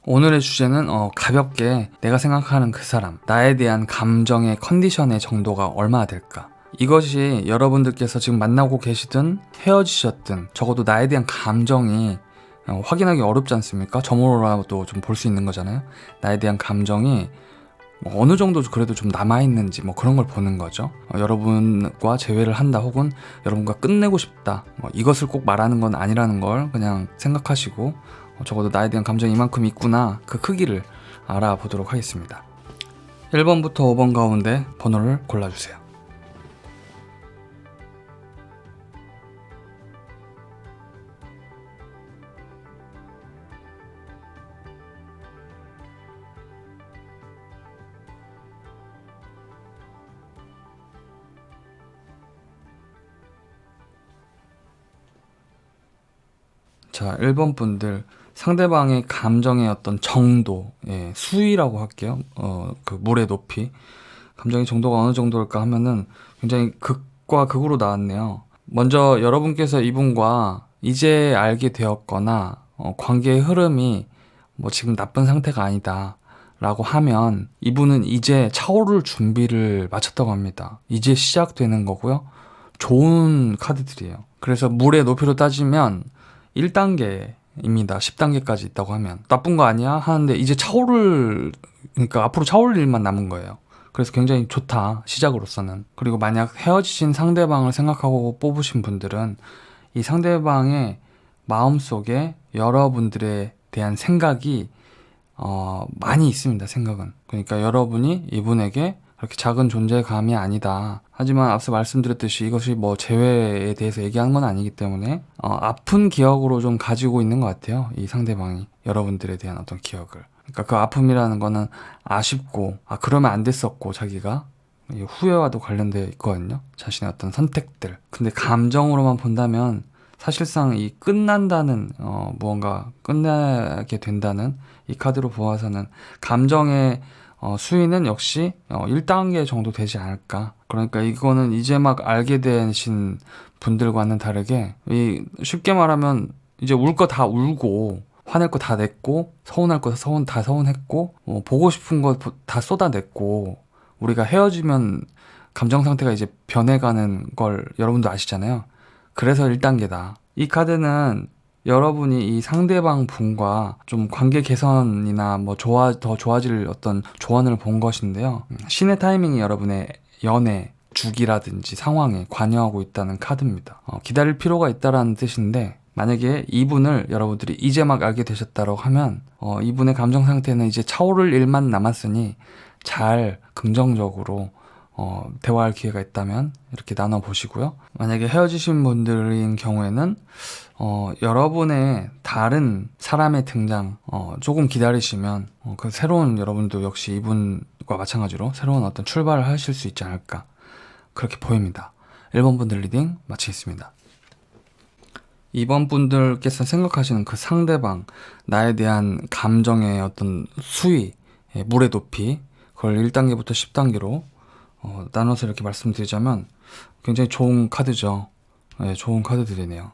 오늘의 주제는 가볍게 내가 생각하는 그 사람, 나에 대한 감정의 컨디션의 정도가 얼마나 될까? 이것이 여러분들께서 지금 만나고 계시든 헤어지셨든 적어도 나에 대한 감정이 확인하기 어렵지 않습니까? 점으로라도 좀 볼 수 있는 거잖아요. 나에 대한 감정이 어느 정도 그래도 좀 남아있는지 그런 걸 보는 거죠. 여러분과 재회를 한다 혹은 여러분과 끝내고 싶다, 이것을 꼭 말하는 건 아니라는 걸 그냥 생각하시고 적어도 나에 대한 감정이 이만큼 있구나, 그 크기를 알아보도록 하겠습니다. 1번부터 5번 가운데 번호를 골라주세요. 자, 1번 분들, 상대방의 감정의 어떤 정도, 수위라고 할게요. 그 물의 높이, 감정의 정도가 어느 정도일까 하면은 굉장히 극과 극으로 나왔네요. 먼저 여러분께서 이분과 이제 알게 되었거나 관계의 흐름이 지금 나쁜 상태가 아니다 라고 하면 이분은 이제 차오를 준비를 마쳤다고 합니다. 이제 시작되는 거고요. 좋은 카드들이에요. 그래서 물의 높이로 따지면 1단계입니다. 10단계까지 있다고 하면 나쁜 거 아니야 하는데 이제 그러니까 앞으로 차오를 일만 남은 거예요. 그래서 굉장히 좋다, 시작으로서는. 그리고 만약 헤어지신 상대방을 생각하고 뽑으신 분들은 이 상대방의 마음속에 여러분들에 대한 생각이 많이 있습니다. 생각은. 그러니까 여러분이 이분에게 그렇게 작은 존재감이 아니다. 하지만 앞서 말씀드렸듯이 이것이 재회에 대해서 얘기하는 건 아니기 때문에 아픈 기억으로 좀 가지고 있는 것 같아요. 이 상대방이 여러분들에 대한 어떤 기억을. 그러니까 그 아픔이라는 거는 아쉽고 그러면 안 됐었고, 자기가 후회와도 관련되어 있거든요. 자신의 어떤 선택들. 근데 감정으로만 본다면 사실상 이 끝난다는 무언가 끝나게 된다는 이 카드로 보아서는 감정의 수위는 역시 1단계 정도 되지 않을까. 그러니까 이거는 이제 막 알게 되신 분들과는 다르게 쉽게 말하면 이제 울 거 다 울고, 화낼 거 다 냈고, 서운할 거 다 서운했고, 보고 싶은 거 다 쏟아냈고, 우리가 헤어지면 감정 상태가 이제 변해가는 걸 여러분도 아시잖아요. 그래서 1단계다. 이 카드는 여러분이 이 상대방 분과 좀 관계 개선이나 더 좋아질 어떤 조언을 본 것인데요. 신의 타이밍이 여러분의 연애 주기라든지 상황에 관여하고 있다는 카드입니다. 기다릴 필요가 있다라는 뜻인데, 만약에 이분을 여러분들이 이제 막 알게 되셨다고 하면 이분의 감정 상태는 이제 차오를 일만 남았으니 잘 긍정적으로 대화할 기회가 있다면 이렇게 나눠보시고요. 만약에 헤어지신 분들인 경우에는 여러분의 다른 사람의 등장 조금 기다리시면 그 새로운 여러분도 역시 이분과 마찬가지로 새로운 어떤 출발을 하실 수 있지 않을까, 그렇게 보입니다. 1번 분들 리딩 마치겠습니다. 2번 분들께서 생각하시는 그 상대방, 나에 대한 감정의 어떤 수위, 물의 높이, 그걸 1단계부터 10단계로 나눠서 이렇게 말씀드리자면 굉장히 좋은 카드죠. 좋은 카드들이네요.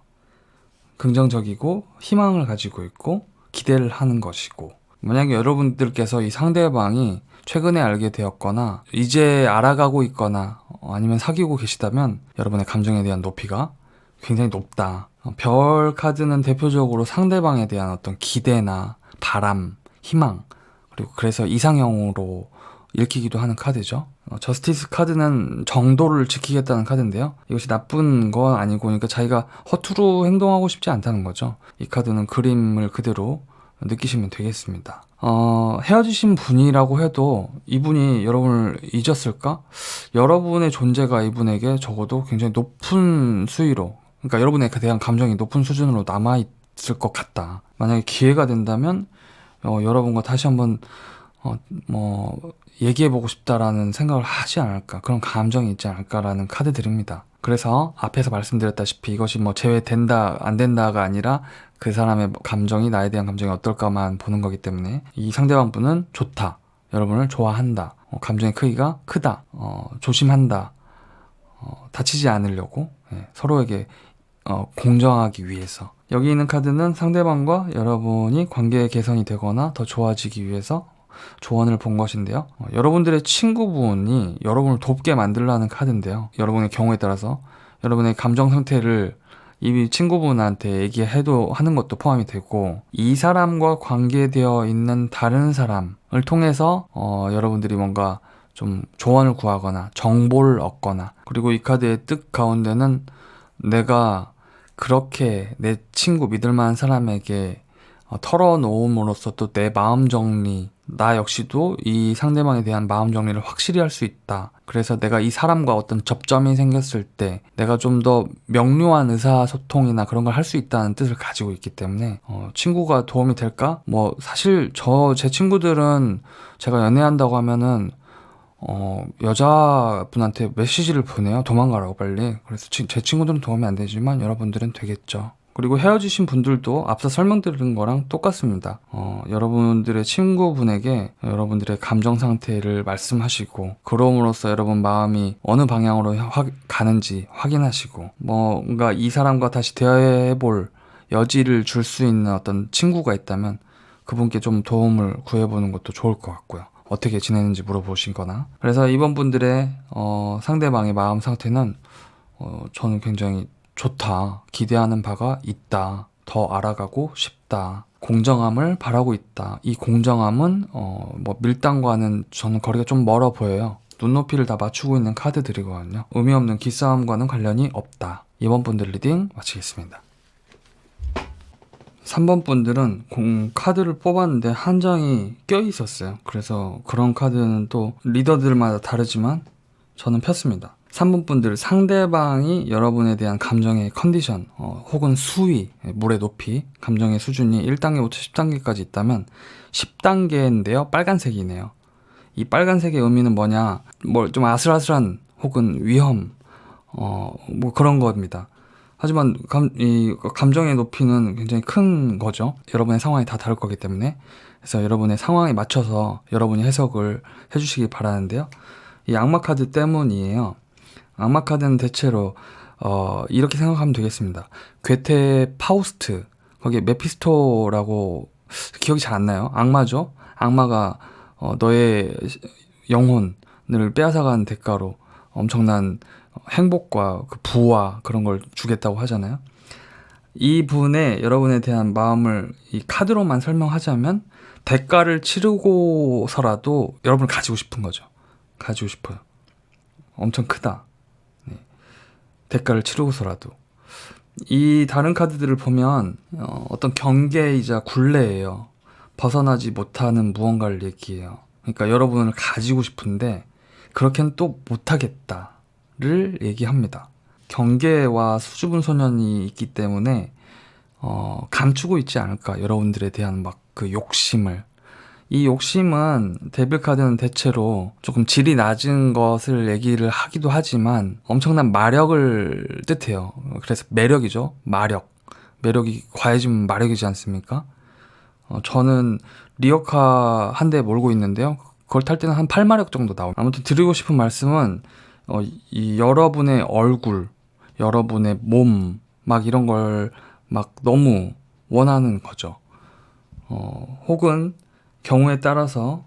긍정적이고 희망을 가지고 있고 기대를 하는 것이고, 만약에 여러분들께서 이 상대방이 최근에 알게 되었거나 이제 알아가고 있거나 아니면 사귀고 계시다면 여러분의 감정에 대한 높이가 굉장히 높다. 별 카드는 대표적으로 상대방에 대한 어떤 기대나 바람, 희망, 그리고 그래서 이상형으로 읽히기도 하는 카드죠. 저스티스 카드는 정도를 지키겠다는 카드인데요. 이것이 나쁜 건 아니고, 그러니까 자기가 허투루 행동하고 싶지 않다는 거죠. 이 카드는 그림을 그대로 느끼시면 되겠습니다. 헤어지신 분이라고 해도 이분이 여러분을 잊었을까? 여러분의 존재가 이분에게 적어도 굉장히 높은 수위로, 그러니까 여러분에 대한 감정이 높은 수준으로 남아있을 것 같다. 만약에 기회가 된다면 여러분과 다시 한번 얘기해보고 싶다라는 생각을 하지 않을까, 그런 감정이 있지 않을까라는 카드들입니다. 그래서 앞에서 말씀드렸다시피 이것이 재회된다 안 된다가 아니라 그 사람의 감정이, 나에 대한 감정이 어떨까만 보는 거기 때문에 이 상대방 분은 좋다, 여러분을 좋아한다, 감정의 크기가 크다, 조심한다, 다치지 않으려고, 서로에게 공정하기 위해서 여기 있는 카드는 상대방과 여러분이 관계 개선이 되거나 더 좋아지기 위해서 조언을 본 것인데요. 여러분들의 친구분이 여러분을 돕게 만들라는 카드인데요. 여러분의 경우에 따라서 여러분의 감정 상태를 이 친구분한테 얘기해도 하는 것도 포함이 되고, 이 사람과 관계되어 있는 다른 사람을 통해서 여러분들이 뭔가 좀 조언을 구하거나 정보를 얻거나, 그리고 이 카드의 뜻 가운데는 내가 그렇게 내 친구 믿을 만한 사람에게 털어놓음으로써 또 내 마음 정리, 나 역시도 이 상대방에 대한 마음 정리를 확실히 할 수 있다. 그래서 내가 이 사람과 어떤 접점이 생겼을 때 내가 좀 더 명료한 의사소통이나 그런 걸 할 수 있다는 뜻을 가지고 있기 때문에 친구가 도움이 될까? 뭐 사실 제 친구들은 제가 연애한다고 하면은 여자분한테 메시지를 보내요. 도망가라고 빨리. 그래서 제 친구들은 도움이 안 되지만 여러분들은 되겠죠. 그리고 헤어지신 분들도 앞서 설명드린 거랑 똑같습니다. 여러분들의 친구분에게 여러분들의 감정 상태를 말씀하시고, 그럼으로써 여러분 마음이 어느 방향으로 가는지 확인하시고, 뭔가 이 사람과 다시 대화해볼 여지를 줄 수 있는 어떤 친구가 있다면 그분께 좀 도움을 구해보는 것도 좋을 것 같고요. 어떻게 지내는지 물어보시거나. 그래서 이번 분들의 상대방의 마음 상태는 저는 굉장히 좋다, 기대하는 바가 있다, 더 알아가고 싶다, 공정함을 바라고 있다. 이 공정함은 뭐 밀당과는 저는 거리가 좀 멀어 보여요. 눈높이를 다 맞추고 있는 카드들이거든요. 의미 없는 기싸움과는 관련이 없다. 이번 분들 리딩 마치겠습니다. 3번 분들은 카드를 뽑았는데 한 장이 껴 있었어요. 그래서 그런 카드는 또 리더들마다 다르지만 저는 폈습니다. 3번 분들, 상대방이 여러분에 대한 감정의 컨디션 혹은 수위, 물의 높이, 감정의 수준이 1단계부터 10단계까지 있다면 10단계인데요. 빨간색이네요. 이 빨간색의 의미는 뭐냐, 뭐 좀 아슬아슬한 혹은 위험, 뭐 그런 겁니다. 하지만 이 감정의 높이는 굉장히 큰 거죠. 여러분의 상황이 다 다를 거기 때문에. 그래서 여러분의 상황에 맞춰서 여러분이 해석을 해주시기 바라는데요. 이 악마 카드 때문이에요. 악마 카드는 대체로 이렇게 생각하면 되겠습니다. 괴테 파우스트, 거기에 메피스토라고, 기억이 잘 안 나요. 악마죠. 악마가 너의 영혼을 빼앗아가는 대가로 엄청난 행복과 그 부와 그런 걸 주겠다고 하잖아요. 이 분의 여러분에 대한 마음을 이 카드로만 설명하자면 대가를 치르고서라도 여러분을 가지고 싶은 거죠. 가지고 싶어요. 엄청 크다. 네. 대가를 치르고서라도. 이 다른 카드들을 보면 어떤 경계이자 굴레예요. 벗어나지 못하는 무언가를 얘기해요. 그러니까 여러분을 가지고 싶은데 그렇게는 또 못하겠다를 얘기합니다. 경계와 수줍은 소년이 있기 때문에 감추고 있지 않을까, 여러분들에 대한 막 그 욕심을. 이 욕심은 데빌 카드는 대체로 조금 질이 낮은 것을 얘기를 하기도 하지만 엄청난 마력을 뜻해요. 그래서 매력이죠. 매력이 과해지면 마력이지 않습니까? 저는 리어카 한 대 몰고 있는데요. 그걸 탈 때는 한 8마력 정도 나옵니다. 아무튼 드리고 싶은 말씀은 이 여러분의 얼굴, 여러분의 몸, 막 이런 걸 막 너무 원하는 거죠. 혹은 경우에 따라서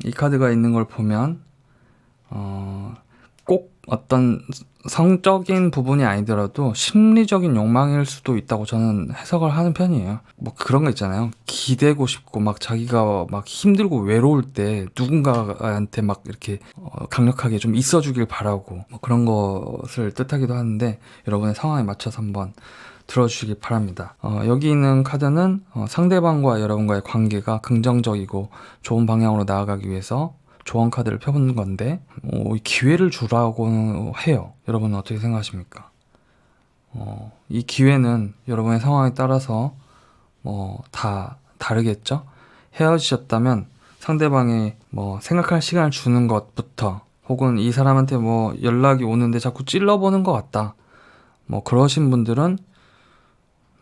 이 카드가 있는 걸 보면 꼭 어떤 성적인 부분이 아니더라도 심리적인 욕망일 수도 있다고 저는 해석을 하는 편이에요. 뭐 그런 거 있잖아요. 기대고 싶고 막 자기가 막 힘들고 외로울 때 누군가한테 막 이렇게 강력하게 좀 있어주길 바라고, 뭐 그런 것을 뜻하기도 하는데 여러분의 상황에 맞춰서 한번 들어주시기 바랍니다. 여기 있는 카드는 상대방과 여러분과의 관계가 긍정적이고 좋은 방향으로 나아가기 위해서 조언 카드를 펴본 건데 기회를 주라고 해요. 여러분은 어떻게 생각하십니까? 이 기회는 여러분의 상황에 따라서 다 다르겠죠? 헤어지셨다면 상대방의 생각할 시간을 주는 것부터, 혹은 이 사람한테 연락이 오는데 자꾸 찔러보는 것 같다, 그러신 분들은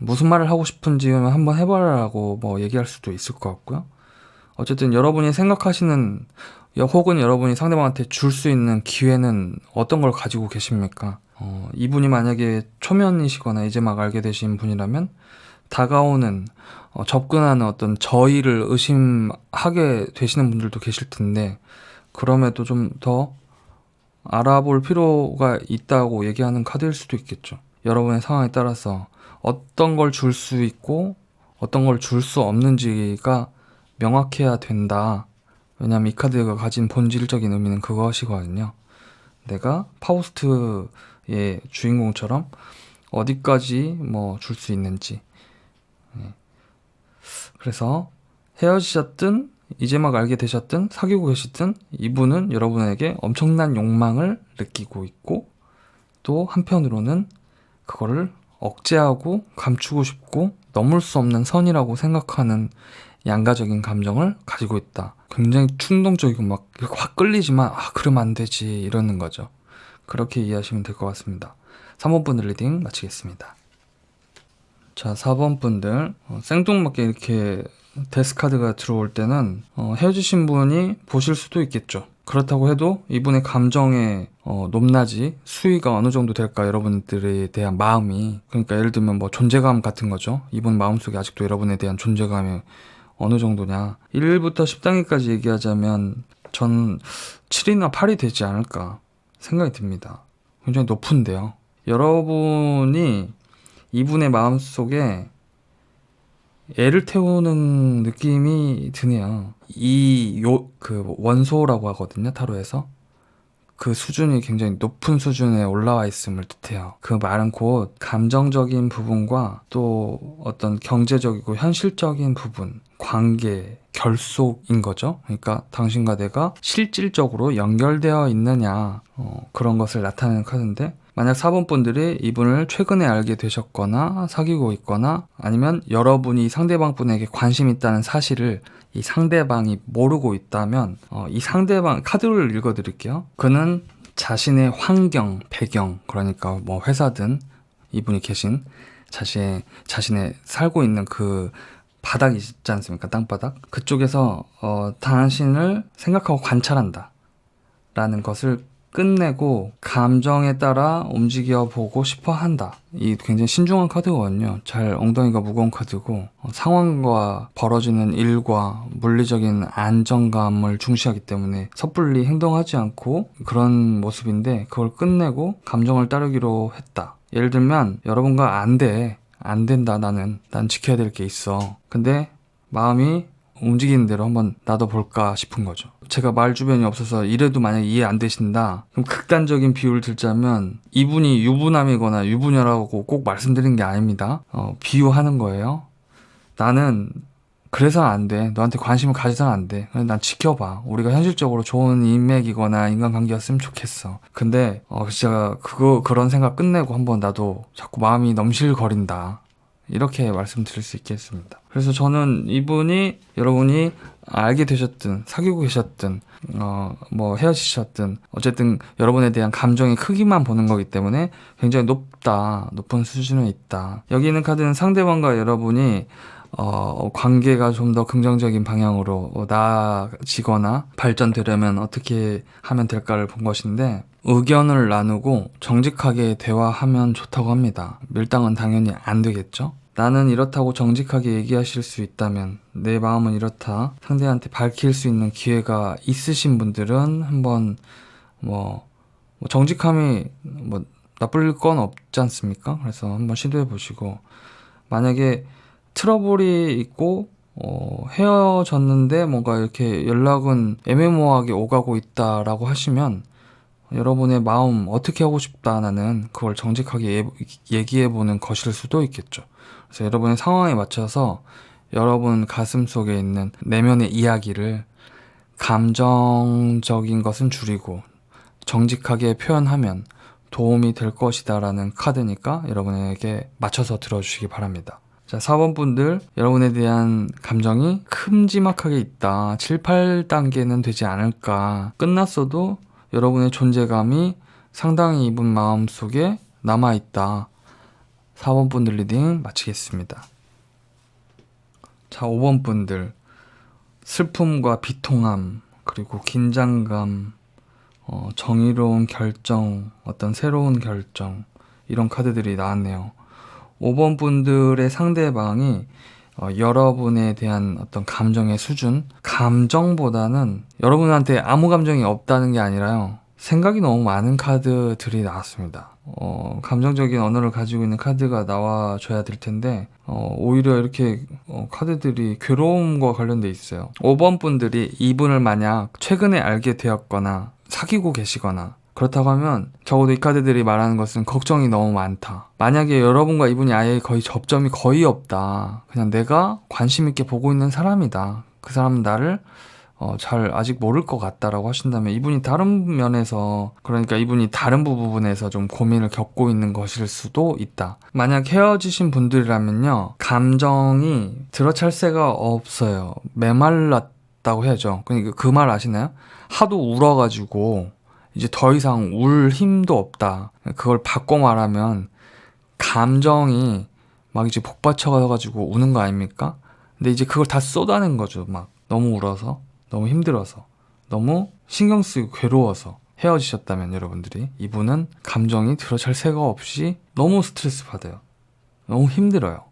무슨 말을 하고 싶은지 한번 해봐라고 얘기할 수도 있을 것 같고요. 어쨌든 여러분이 생각하시는 혹은 여러분이 상대방한테 줄 수 있는 기회는 어떤 걸 가지고 계십니까? 이분이 만약에 초면이시거나 이제 막 알게 되신 분이라면 다가오는 접근하는 어떤 저의를 의심하게 되시는 분들도 계실 텐데, 그럼에도 좀 더 알아볼 필요가 있다고 얘기하는 카드일 수도 있겠죠. 여러분의 상황에 따라서 어떤 걸 줄 수 있고 어떤 걸 줄 수 없는지가 명확해야 된다. 왜냐면 이 카드가 가진 본질적인 의미는 그것이거든요. 내가 파우스트의 주인공처럼 어디까지 뭐 줄 수 있는지. 그래서 헤어지셨든 이제 막 알게 되셨든 사귀고 계시든 이분은 여러분에게 엄청난 욕망을 느끼고 있고, 또 한편으로는 그거를 억제하고 감추고 싶고 넘을 수 없는 선이라고 생각하는 양가적인 감정을 가지고 있다. 굉장히 충동적이고 막 확 끌리지만 그러면 안 되지 이러는 거죠. 그렇게 이해하시면 될 것 같습니다. 3번 분들 리딩 마치겠습니다. 자, 4번 분들 생뚱맞게 이렇게 데스카드가 들어올 때는 헤어지신 분이 보실 수도 있겠죠. 그렇다고 해도 이분의 감정의 높낮이, 수위가 어느 정도 될까, 여러분들에 대한 마음이. 그러니까 예를 들면 뭐 존재감 같은 거죠. 이분 마음속에 아직도 여러분에 대한 존재감이 어느 정도냐. 1부터 10단계까지 얘기하자면 전 7이나 8이 되지 않을까 생각이 듭니다. 굉장히 높은데요. 여러분이 이분의 마음속에 애를 태우는 느낌이 드네요. 그 원소라고 하거든요, 타로에서. 그 수준이 굉장히 높은 수준에 올라와 있음을 뜻해요. 그 말은 곧 감정적인 부분과 또 어떤 경제적이고 현실적인 부분, 관계, 결속인 거죠. 그러니까 당신과 내가 실질적으로 연결되어 있느냐, 그런 것을 나타내는 카드인데, 만약 4번 분들이 이분을 최근에 알게 되셨거나 사귀고 있거나 아니면 여러분이 상대방 분에게 관심 있다는 사실을 이 상대방이 모르고 있다면, 이 상대방 카드를 읽어드릴게요. 그는 자신의 환경, 배경, 그러니까 뭐 회사든 이분이 계신 자신의 살고 있는 그 바닥이 있지 않습니까? 땅바닥. 그쪽에서 당신을 생각하고 관찰한다 라는 것을 끝내고 감정에 따라 움직여 보고 싶어 한다. 이 굉장히 신중한 카드거든요. 잘 엉덩이가 무거운 카드고, 상황과 벌어지는 일과 물리적인 안정감을 중시하기 때문에 섣불리 행동하지 않고 그런 모습인데, 그걸 끝내고 감정을 따르기로 했다. 예를 들면 여러분과 안 된다. 난 지켜야 될 게 있어. 근데 마음이 움직이는 대로 한번 나도 볼까 싶은 거죠. 제가 말 주변이 없어서 이래도 만약에 이해 안 되신다, 그럼 극단적인 비유를 들자면 이분이 유부남이거나 유부녀라고 꼭 말씀드린 게 아닙니다. 비유하는 거예요. 나는 그래서 안 돼. 너한테 관심을 가져서는 안 돼. 난 지켜봐. 우리가 현실적으로 좋은 인맥이거나 인간관계였으면 좋겠어. 근데 진짜 그런 생각 끝내고 한번 나도 자꾸 마음이 넘실거린다. 이렇게 말씀드릴 수 있겠습니다. 그래서 저는 이분이 여러분이 알게 되셨든 사귀고 계셨든 뭐 헤어지셨든 어쨌든 여러분에 대한 감정의 크기만 보는 거기 때문에 굉장히 높은 수준에 있다. 여기 있는 카드는 상대방과 여러분이 관계가 좀 더 긍정적인 방향으로 나아지거나 발전되려면 어떻게 하면 될까를 본 것인데, 의견을 나누고 정직하게 대화하면 좋다고 합니다. 밀당은 당연히 안 되겠죠? 나는 이렇다고 정직하게 얘기하실 수 있다면, 내 마음은 이렇다 상대한테 밝힐 수 있는 기회가 있으신 분들은 한번 정직함이 나쁠 건 없지 않습니까? 그래서 한번 시도해 보시고, 만약에 트러블이 있고 헤어졌는데 뭔가 이렇게 연락은 애매모호하게 오가고 있다라고 하시면, 여러분의 마음 어떻게 하고 싶다, 나는 그걸 정직하게 얘기해보는 것일 수도 있겠죠. 그래서 여러분의 상황에 맞춰서 여러분 가슴 속에 있는 내면의 이야기를 감정적인 것은 줄이고 정직하게 표현하면 도움이 될 것이다 라는 카드니까 여러분에게 맞춰서 들어주시기 바랍니다. 자, 4번 분들, 여러분에 대한 감정이 큼지막하게 있다. 7, 8단계는 되지 않을까. 끝났어도 여러분의 존재감이 상당히 이분 마음속에 남아있다. 4번 분들 리딩 마치겠습니다. 자, 5번 분들. 슬픔과 비통함, 그리고 긴장감, 정의로운 결정, 어떤 새로운 결정, 이런 카드들이 나왔네요. 5번 분들의 상대방이 여러분에 대한 어떤 감정의 수준, 감정보다는 여러분한테 아무 감정이 없다는 게 아니라요, 생각이 너무 많은 카드들이 나왔습니다. 감정적인 언어를 가지고 있는 카드가 나와줘야 될 텐데, 오히려 이렇게 카드들이 괴로움과 관련돼 있어요. 5번 분들이 이분을 만약 최근에 알게 되었거나 사귀고 계시거나 그렇다고 하면 적어도 이 카드들이 말하는 것은 걱정이 너무 많다. 만약에 여러분과 이분이 아예 거의 접점이 거의 없다. 그냥 내가 관심 있게 보고 있는 사람이다. 그 사람은 나를 잘 아직 모를 것 같다라고 하신다면, 이분이 다른 면에서, 그러니까 이분이 다른 부분에서 좀 고민을 겪고 있는 것일 수도 있다. 만약 헤어지신 분들이라면요, 감정이 들어찰 새가 없어요. 메말랐다고 해야죠. 그러니까 그 말 아시나요? 하도 울어가지고 이제 더 이상 울 힘도 없다. 그걸 바꿔 말하면 감정이 막 이제 복받쳐가지고 우는 거 아닙니까? 근데 이제 그걸 다 쏟아낸 거죠. 막 너무 울어서, 너무 힘들어서, 너무 신경 쓰이고 괴로워서 헤어지셨다면, 여러분들이 이분은 감정이 들어찰 새가 없이 너무 스트레스 받아요. 너무 힘들어요.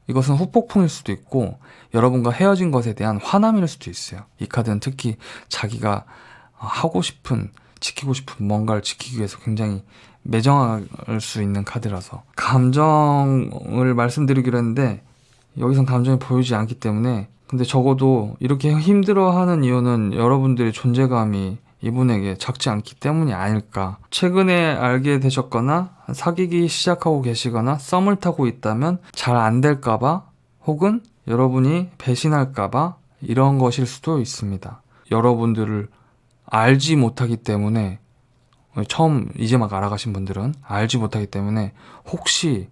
이것은 후폭풍일 수도 있고 여러분과 헤어진 것에 대한 화남일 수도 있어요. 이 카드는 특히 자기가 하고 싶은, 지키고 싶은 뭔가를 지키기 위해서 굉장히 매정할 수 있는 카드라서, 감정을 말씀드리기로 했는데 여기선 감정이 보이지 않기 때문에, 근데 적어도 이렇게 힘들어하는 이유는 여러분들의 존재감이 이분에게 작지 않기 때문이 아닐까. 최근에 알게 되셨거나 사귀기 시작하고 계시거나 썸을 타고 있다면 잘 안 될까봐, 혹은 여러분이 배신할까봐 이런 것일 수도 있습니다. 여러분들을 알지 못하기 때문에, 처음 이제 막 알아가신 분들은 알지 못하기 때문에, 혹시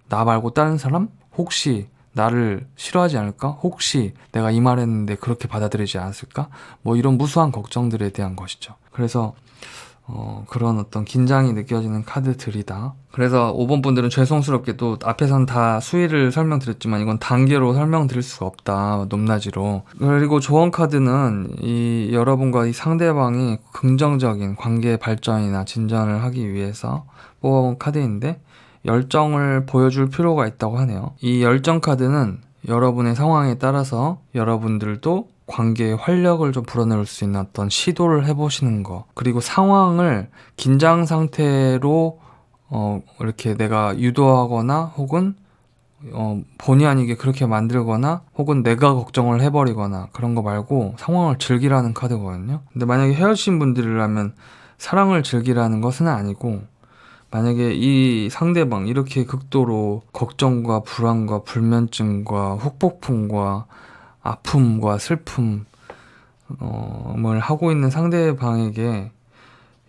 나 말고 다른 사람? 혹시 나를 싫어하지 않을까? 혹시 내가 이 말 했는데 그렇게 받아들이지 않았을까? 뭐 이런 무수한 걱정들에 대한 것이죠. 그래서 그런 어떤 긴장이 느껴지는 카드들이다. 그래서 5번 분들은 죄송스럽게도 앞에서는 다 수위를 설명드렸지만 이건 단계로 설명드릴 수가 없다, 높낮이로. 그리고 조언 카드는 이 여러분과 이 상대방이 긍정적인 관계 발전이나 진전을 하기 위해서 뽑아본 카드인데, 열정을 보여줄 필요가 있다고 하네요. 이 열정 카드는 여러분의 상황에 따라서 여러분들도 관계에 활력을 좀 불어넣을 수 있는 어떤 시도를 해보시는 거, 그리고 상황을 긴장 상태로 이렇게 내가 유도하거나, 혹은 본의 아니게 그렇게 만들거나, 혹은 내가 걱정을 해버리거나, 그런 거 말고 상황을 즐기라는 카드거든요. 근데 만약에 헤어진 분들이라면 사랑을 즐기라는 것은 아니고, 만약에 이 상대방, 이렇게 극도로 걱정과 불안과 불면증과 후폭풍과 아픔과 슬픔을 하고 있는 상대방에게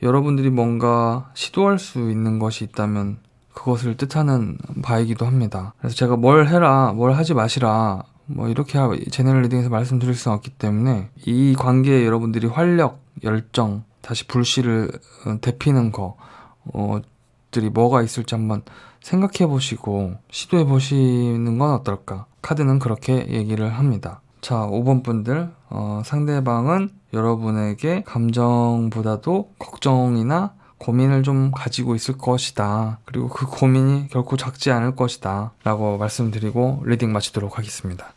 여러분들이 뭔가 시도할 수 있는 것이 있다면 그것을 뜻하는 바이기도 합니다. 그래서 제가 뭘 해라, 뭘 하지 마시라, 뭐 이렇게 제너럴 리딩에서 말씀드릴 수는 없기 때문에, 이 관계에 여러분들이 활력, 열정, 다시 불씨를 데피는 것들이 뭐가 있을지 한번 생각해 보시고 시도해 보시는 건 어떨까. 카드는 그렇게 얘기를 합니다. 자, 5번 분들, 상대방은 여러분에게 감정보다도 걱정이나 고민을 좀 가지고 있을 것이다. 그리고 그 고민이 결코 작지 않을 것이다 라고 말씀드리고 리딩 마치도록 하겠습니다.